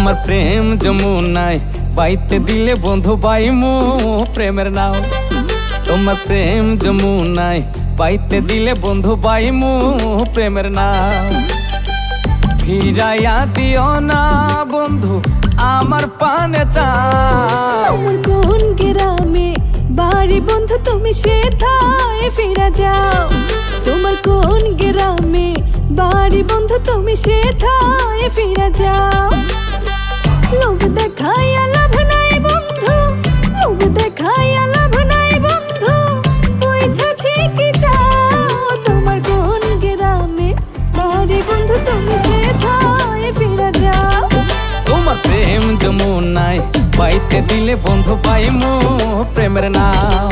তোমার প্রেম যমুনায় বাইতে দিলে বন্ধু বাইমু প্রেমের নাও। তোমার প্রেম যমুনায় বাইতে দিলে বন্ধু বাইমু প্রেমের নাও। ফিরাইয়া দিও না বন্ধু আমার পানে চা। তোমার কোন গ্রামে বাড়ি বন্ধু তুমি সেথায় ফিরে যাও। তোমার কোন গ্রামে বাড়ি বন্ধু তুমি সেথায় ফিরে যাও। লোভ দেখাইয়া লাভ নাই বন্ধু, লোভ দেখাইয়া লাভ নাই বন্ধু, বুঝাছি কি চাও। তোমার কোন গ্রামে বাড়ি বন্ধু তুমি সেথায় ফিরে যাও। তোমার প্রেম যমুনায় বাইতে দিলে বন্ধু পাইমু প্রেমের নাও।